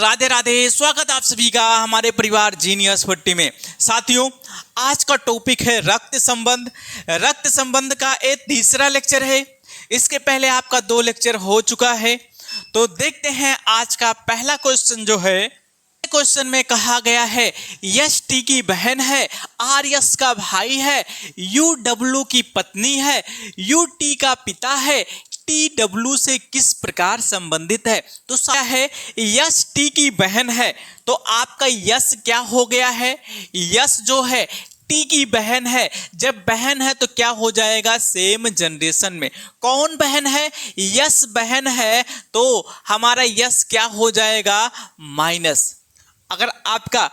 राधे राधे। स्वागत आप सभी का हमारे परिवार जीनियस 40 में। साथियों, आज का टॉपिक है रक्त संबंध। रक्त संबंध का ये तीसरा लेक्चर है। इसके पहले आपका 2 लेक्चर हो चुका है। तो देखते हैं आज का पहला क्वेश्चन जो है। क्वेश्चन में कहा गया है यश टी की बहन है, आर यस का भाई है, यू डब्ल्यू की पत्नी है, यू टी का पिता है, टी डब्ल्यू से किस प्रकार संबंधित है। तो क्या है, यश टी की बहन है तो आपका यश क्या हो गया है, यश जो है टी की बहन है। जब बहन है तो क्या हो जाएगा, सेम जनरेशन में। कौन बहन है, यश बहन है तो हमारा यश क्या हो जाएगा, माइनस। अगर आपका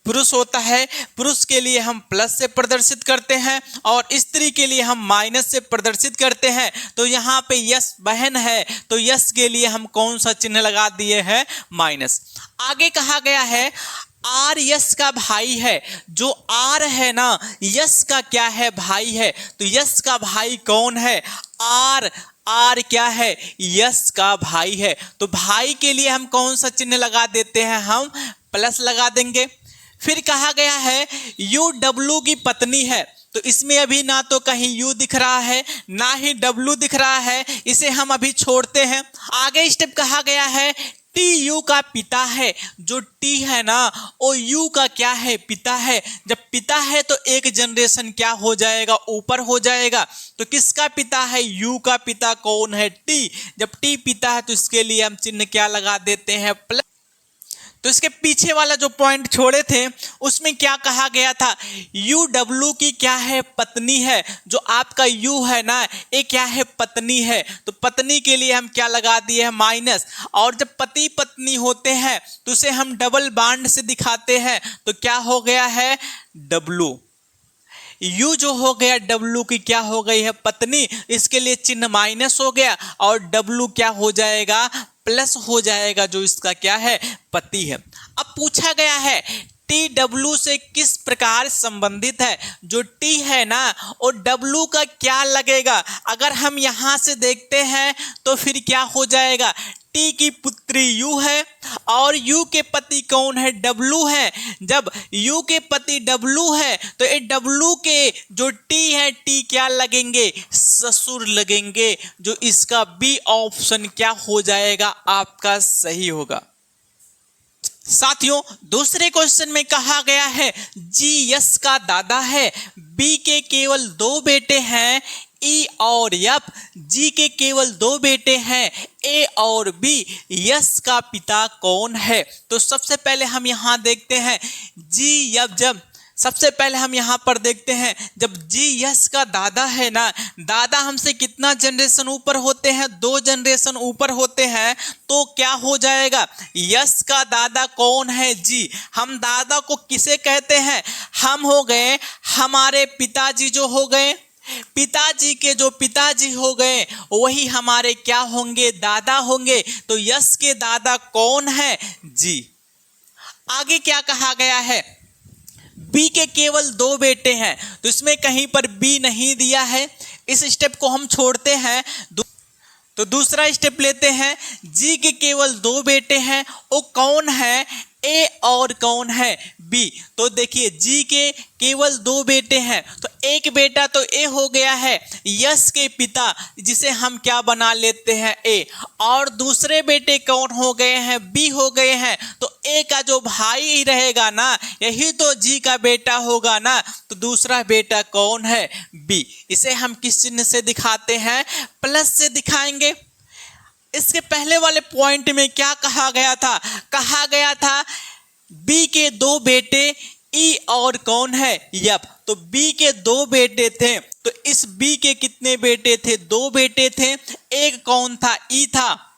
पुरुष होता है, पुरुष के लिए हम प्लस से प्रदर्शित करते हैं और स्त्री के लिए हम माइनस से प्रदर्शित करते हैं। तो यहाँ पे यश बहन है तो यश के लिए हम कौन सा चिन्ह लगा दिए हैं, माइनस। आगे कहा गया है आर यश का भाई है। जो आर है ना, यश का क्या है, भाई है। तो यश का भाई कौन है, आर। आर क्या है, यश का भाई है। तो भाई के लिए हम कौन सा चिन्ह लगा देते हैं, हम प्लस लगा देंगे। फिर कहा गया है यू डब्ल्यू की पत्नी है। तो इसमें अभी ना तो कहीं यू दिख रहा है ना ही डब्ल्यू दिख रहा है, इसे हम अभी छोड़ते हैं। आगे स्टेप कहा गया है टी यू का पिता है। जो टी है ना वो यू का क्या है, पिता है। जब पिता है तो एक जनरेशन क्या हो जाएगा, ऊपर हो जाएगा। तो किसका पिता है, यू का पिता कौन है, टी। जब टी पिता है तो इसके लिए हम चिन्ह क्या लगा देते हैं, प्लस। तो इसके पीछे वाला जो पॉइंट छोड़े थे उसमें क्या कहा गया था, यू डब्ल्यू की क्या है, पत्नी है। जो आपका यू है ना ये क्या है, पत्नी है। तो पत्नी के लिए हम क्या लगा दिए हैं, माइनस। और जब पति पत्नी होते हैं तो उसे हम डबल बांड से दिखाते हैं। तो क्या हो गया है, डब्ल्यू। यू जो हो गया डब्ल्यू की क्या हो गई है, पत्नी। इसके लिए चिन्ह माइनस हो गया और डब्ल्यू क्या हो जाएगा, प्लस हो जाएगा, जो इसका क्या है, पति है। अब पूछा गया है टी डब्ल्यू से किस प्रकार संबंधित है। जो टी है ना वो डब्ल्यू का क्या लगेगा। अगर हम यहां से देखते हैं तो फिर क्या हो जाएगा, टी की पुत्री यू है और यू के पति कौन है, डब्ल्यू है। जब यू के पति डब्ल्यू है तो ये डब्ल्यू के जो टी है, टी क्या लगेंगे, ससुर लगेंगे। जो इसका बी ऑप्शन क्या हो जाएगा, आपका सही होगा। साथियों, दूसरे क्वेश्चन में कहा गया है जी यश का दादा है, बी के केवल 2 बेटे हैं, ई और एफ। जी के केवल 2 बेटे हैं, ए और बी। यश का पिता कौन है। तो सबसे पहले हम यहां देखते हैं जी एफ। जब सबसे पहले हम यहां पर देखते हैं जब जी यश का दादा है ना, दादा हमसे कितना जनरेशन ऊपर होते हैं, 2 जनरेशन ऊपर होते हैं। तो क्या हो जाएगा, यश का दादा कौन है, जी। हम दादा को किसे कहते हैं, हम हो गए हमारे पिताजी। जो हो गए पिताजी के जो पिताजी हो गए वही हमारे क्या होंगे, दादा होंगे। तो यश के दादा कौन है, जी। आगे क्या कहा गया है, बी के केवल 2 बेटे हैं। तो इसमें कहीं पर बी नहीं दिया है, इस स्टेप को हम छोड़ते हैं। तो दूसरा स्टेप लेते हैं, जी के केवल 2 बेटे हैं, वो कौन है, ए और कौन है, बी। तो देखिए जी के केवल 2 बेटे हैं तो एक बेटा तो ए हो गया है, यश के पिता, जिसे हम क्या बना लेते हैं, ए। और दूसरे बेटे कौन हो गए हैं, बी हो गए हैं। तो ए का जो भाई रहेगा ना, यही तो जी का बेटा होगा ना। तो दूसरा बेटा कौन है, बी। इसे हम किस चिन्ह से दिखाते हैं, प्लस से दिखाएंगे। इसके पहले वाले पॉइंट में क्या कहा गया था, कहा गया था बी के 2 बेटे, ई और कौन है, एफ। तो बी के 2 बेटे थे तो इस बी के कितने बेटे थे, 2 बेटे थे। एक कौन था, ई था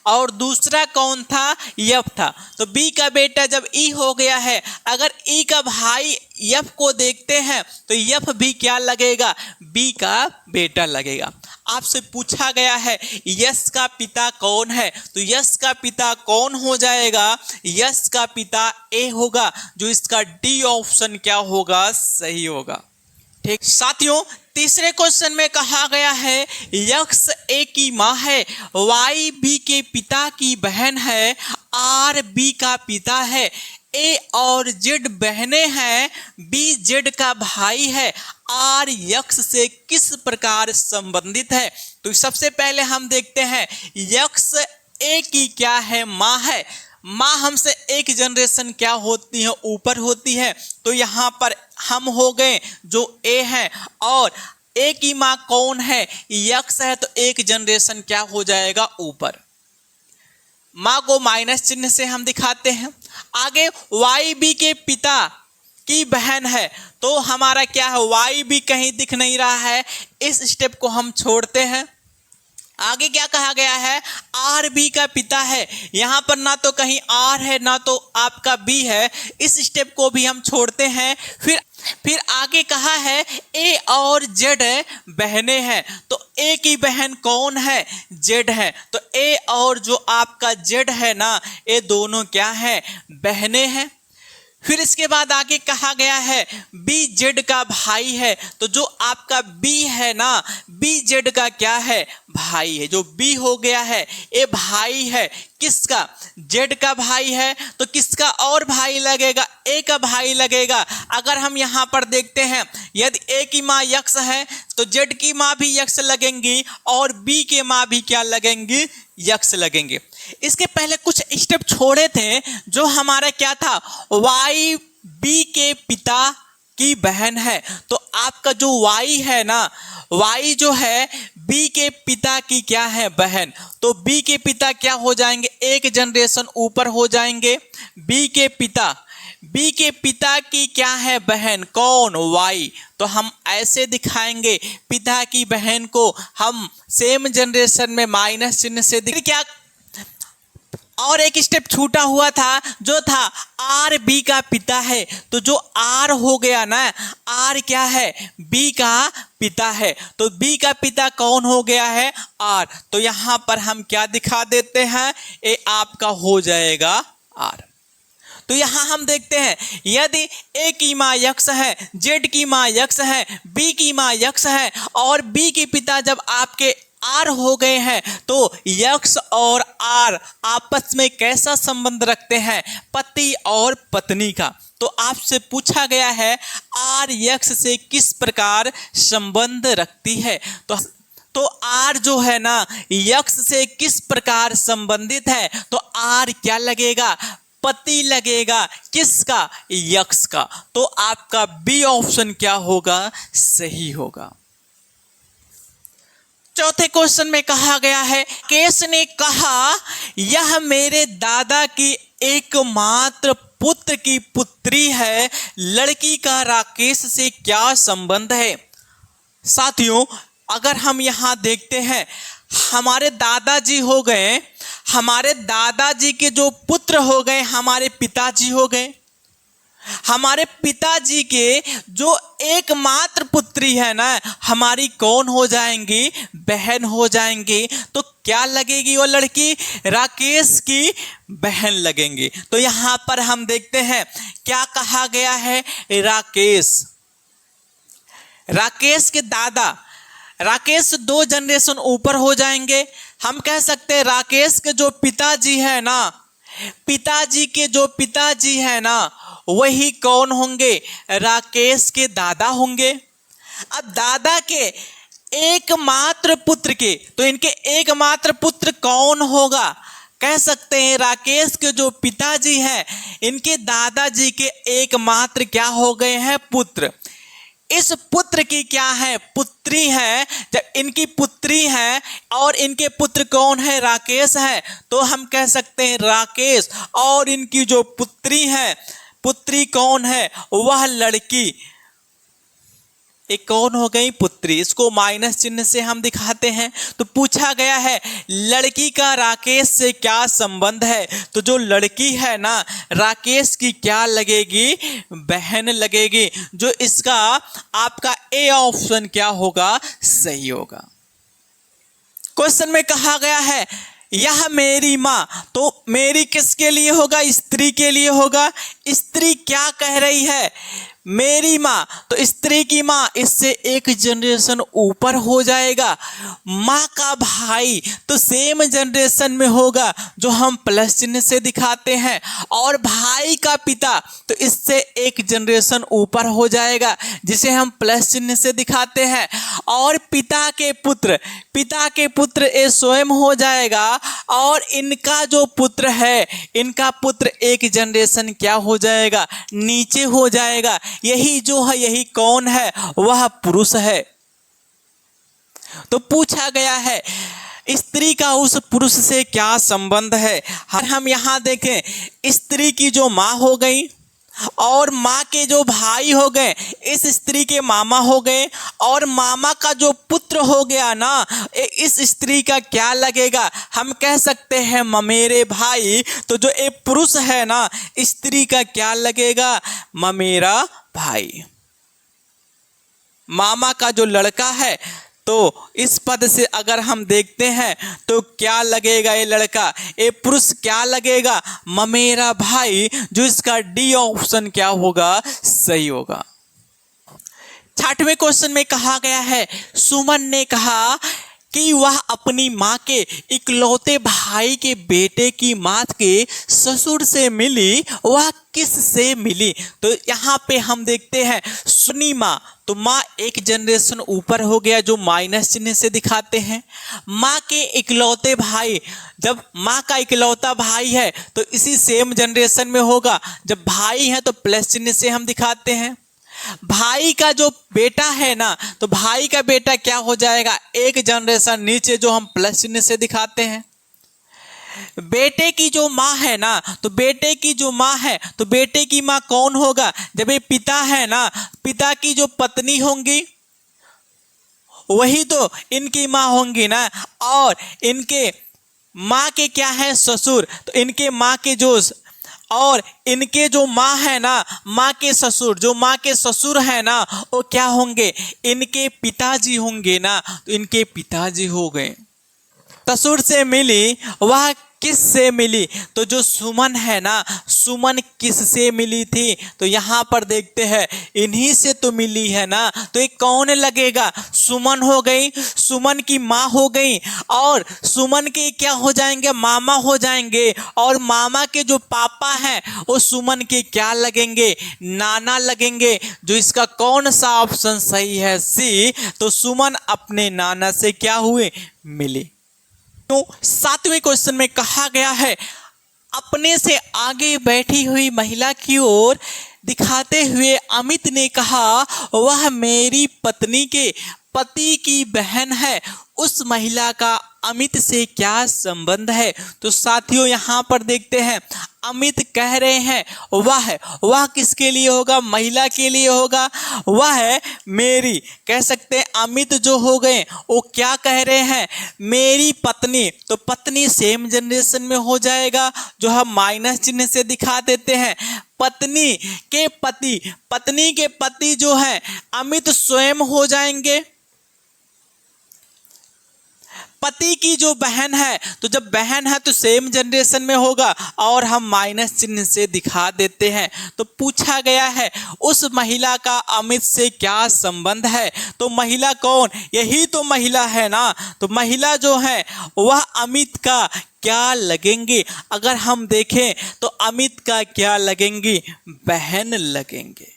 और दूसरा कौन था, एफ था। तो बी का बेटा जब ई हो गया है, अगर ई का भाई एफ को देखते हैं तो एफ भी क्या लगेगा, बी का बेटा लगेगा। आपसे पूछा गया है यश का पिता कौन है। तो यश का पिता कौन हो जाएगा, यश का पिता ए होगा। जो इसका डी ऑप्शन क्या होगा, सही होगा। ठीक साथियों, तीसरे क्वेश्चन में कहा गया है यक्स ए की माँ है, वाई बी के पिता की बहन है, आर बी का पिता है, ए और जेड बहनें हैं, बी जेड का भाई है, आर यक्स से किस प्रकार संबंधित है। तो सबसे पहले हम देखते हैं यक्स ए की क्या है, माँ है। माँ हमसे एक जनरेशन क्या होती है, ऊपर होती है। तो यहाँ पर हम हो गए जो ए है, और ए की माँ कौन है, यक्स है, तो एक जनरेशन क्या हो जाएगा, ऊपर। माँ को माइनस चिन्ह से हम दिखाते हैं। आगे वाई बी के पिता की बहन है, तो हमारा क्या है, वाई बी कहीं दिख नहीं रहा है, इस स्टेप को हम छोड़ते हैं। आगे क्या कहा गया है, आर बी का पिता है, यहाँ पर ना तो कहीं आर है ना तो आपका बी है, इस स्टेप को भी हम छोड़ते हैं। फिर आगे कहा है ए और जेड बहनें हैं, तो ए की बहन कौन है, जेड है, तो ए और जो आपका जेड है ना, ये दोनों क्या है, बहनें हैं। फिर इसके बाद आगे कहा गया है बी जेड का भाई है, तो जो आपका बी है ना, बी जेड का क्या है, भाई है। जो बी हो गया है ये भाई है, किसका, जेड का भाई है, तो किसका और भाई लगेगा, ए का भाई लगेगा। अगर हम यहाँ पर देखते हैं यदि ए की माँ यक्स है तो जेड की माँ भी यक्स लगेंगी और बी के माँ भी क्या लगेंगी, यक्स लगेंगे। इसके पहले कुछ स्टेप छोड़े थे, जो हमारा क्या था, वाई बी के पिता की बहन है, तो आपका जो वाई है ना, वाई जो है बी के पिता की क्या है, बहन, तो बी के पिता क्या हो जाएंगे, एक जनरेशन ऊपर हो जाएंगे। बी के पिता की क्या है, बहन, कौन, वाई, तो हम ऐसे दिखाएंगे पिता की बहन को हम सेम जनरेशन में माइनस चिन्ह से क्या। और एक स्टेप छूटा हुआ था, जो था आर बी का पिता है, तो जो आर हो गया ना, आर क्या है, बी का पिता है, तो बी का पिता कौन हो गया है, आर, तो यहाँ पर हम क्या दिखा देते हैं, ये आपका हो जाएगा आर। तो यहाँ हम देखते हैं यदि ए की माँ यक्स है, जेड की माँ यक्स है, बी की माँ यक्स है, और बी के पिता जब आपके आर हो गए हैं, तो यक्स और आर आपस में कैसा संबंध रखते हैं, पति और पत्नी का। तो आपसे पूछा गया है आर यक्स से किस प्रकार संबंध रखती है, तो आर जो है ना यक्स से किस प्रकार संबंधित है, तो आर क्या लगेगा, पति लगेगा, किसका, यक्स का। तो आपका बी ऑप्शन क्या होगा, सही होगा। चौथे क्वेश्चन में कहा गया है केस ने कहा यह मेरे दादा की एकमात्र पुत्र की पुत्री है, लड़की का राकेश से क्या संबंध है। साथियों अगर हम यहाँ देखते हैं, हमारे दादाजी हो गए, हमारे दादाजी के जो पुत्र हो गए हमारे पिताजी हो गए, हमारे पिताजी के जो एकमात्र पुत्री है ना हमारी कौन हो जाएंगी, बहन हो जाएंगी। तो क्या लगेगी वो लड़की, राकेश की बहन लगेंगी। तो यहाँ पर हम देखते हैं क्या कहा गया है, राकेश के दादा, राकेश 2 जनरेशन ऊपर हो जाएंगे। हम कह सकते हैं राकेश के जो पिताजी है ना, पिताजी के जो पिताजी है ना वही कौन होंगे, राकेश के दादा होंगे। अब दादा के एकमात्र पुत्र के, तो इनके एकमात्र पुत्र कौन होगा, कह सकते हैं राकेश के जो पिताजी हैं इनके दादाजी के एकमात्र क्या हो गए हैं, पुत्र। इस पुत्र की क्या है, पुत्री है। जब इनकी पुत्री है और इनके पुत्र कौन है, राकेश है, तो हम कह सकते हैं राकेश और इनकी जो पुत्री है, पुत्री कौन है, वह लड़की, एक कौन हो गई, पुत्री। इसको माइनस चिन्ह से हम दिखाते हैं। तो पूछा गया है लड़की का राकेश से क्या संबंध है, तो जो लड़की है ना राकेश की क्या लगेगी, बहन लगेगी। जो इसका आपका ए ऑप्शन क्या होगा, सही होगा। क्वेश्चन में कहा गया है यह मेरी माँ, तो मेरी किसके लिए होगा, स्त्री के लिए होगा। स्त्री क्या कह रही है, मेरी माँ, तो स्त्री की माँ इससे एक जनरेशन ऊपर हो जाएगा। माँ का भाई तो सेम जनरेशन में होगा जो हम प्लस चिन्ह से दिखाते हैं, और भाई का पिता तो इससे एक जनरेशन ऊपर हो जाएगा जिसे हम प्लस चिन्ह से दिखाते हैं, और पिता के पुत्र ये स्वयं हो जाएगा, और इनका जो पुत्र है, इनका पुत्र एक जनरेशन क्या हो जाएगा, नीचे हो जाएगा। यही जो है, यही कौन है, वह पुरुष है। तो पूछा गया है स्त्री का उस पुरुष से क्या संबंध है। हम यहाँ देखें, स्त्री की जो माँ हो गई और माँ के जो भाई हो गए, इस स्त्री के मामा हो गए, और मामा का जो पुत्र हो गया ना, इस स्त्री का क्या लगेगा, हम कह सकते हैं ममेरे भाई। तो जो एक पुरुष है ना, स्त्री का क्या लगेगा, ममेरा भाई। मामा का जो लड़का है, तो इस पद से अगर हम देखते हैं तो क्या लगेगा, ये लड़का, ये पुरुष क्या लगेगा, ममेरा भाई। जो इसका डी ऑप्शन क्या होगा, सही होगा। 6वें क्वेश्चन में कहा गया है, सुमन ने कहा कि वह अपनी माँ के इकलौते भाई के बेटे की माँ के ससुर से मिली, वह किस से मिली। तो यहाँ पे हम देखते हैं सुनी माँ, तो माँ एक जनरेशन ऊपर हो गया जो माइनस चिन्ह से दिखाते हैं। माँ के इकलौते भाई, जब माँ का इकलौता भाई है तो इसी सेम जनरेशन में होगा, जब भाई है तो प्लस चिन्ह से हम दिखाते हैं। भाई का जो बेटा है ना, तो भाई का बेटा क्या हो जाएगा, एक जनरेशन नीचे जो हम प्लस चिन्ह से दिखाते हैं। बेटे की जो माँ है ना, तो बेटे की जो माँ है, तो बेटे की माँ कौन होगा, जब ये पिता है ना, पिता की जो पत्नी होंगी वही तो इनकी माँ होंगी ना, और इनके माँ के क्या है, ससुर, तो इनके माँ के जो, और इनके जो माँ है ना, माँ के ससुर, जो माँ के ससुर है ना, वो क्या होंगे, इनके पिताजी होंगे ना, तो इनके पिताजी हो गए। ससुर से मिली, वह किस से मिली, तो जो सुमन है ना, सुमन किस से मिली थी, तो यहाँ पर देखते हैं इन्हीं से तो मिली है ना, तो ये कौन लगेगा, सुमन हो गई, सुमन की माँ हो गई, और सुमन के क्या हो जाएंगे, मामा हो जाएंगे, और मामा के जो पापा हैं वो सुमन के क्या लगेंगे, नाना लगेंगे। जो इसका कौन सा ऑप्शन सही है, सी। तो सुमन अपने नाना से क्या हुए, मिली। तो 7वें क्वेश्चन में कहा गया है, अपने से आगे बैठी हुई महिला की ओर दिखाते हुए अमित ने कहा, वह मेरी पत्नी के पति की बहन है। उस महिला का अमित से क्या संबंध है। तो साथियों यहाँ पर देखते हैं, अमित कह रहे हैं वह किसके लिए होगा, महिला के लिए होगा, वह है मेरी, कह सकते हैं अमित जो हो गए वो क्या कह रहे हैं, मेरी पत्नी, तो पत्नी सेम जनरेशन में हो जाएगा जो हम माइनस चिन्ह से दिखा देते हैं। पत्नी के पति जो है अमित स्वयं हो जाएंगे। पति की जो बहन है, तो जब बहन है तो सेम जनरेशन में होगा, और हम माइनस चिन्ह से दिखा देते हैं। तो पूछा गया है उस महिला का अमित से क्या संबंध है। तो महिला कौन, यही तो महिला है ना, तो महिला जो है वह अमित का क्या लगेंगे। अगर हम देखें तो अमित का क्या लगेंगी, बहन लगेंगे।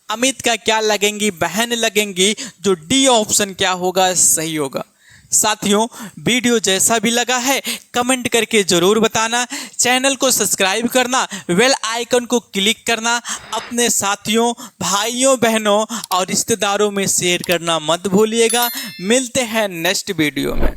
अमित का क्या लगेंगी, बहन लगेंगी। जो डी ऑप्शन क्या होगा, सही होगा। साथियों वीडियो जैसा भी लगा है कमेंट करके जरूर बताना, चैनल को सब्सक्राइब करना, बेल आइकन को क्लिक करना, अपने साथियों, भाइयों, बहनों और रिश्तेदारों में शेयर करना मत भूलिएगा। मिलते हैं नेक्स्ट वीडियो में।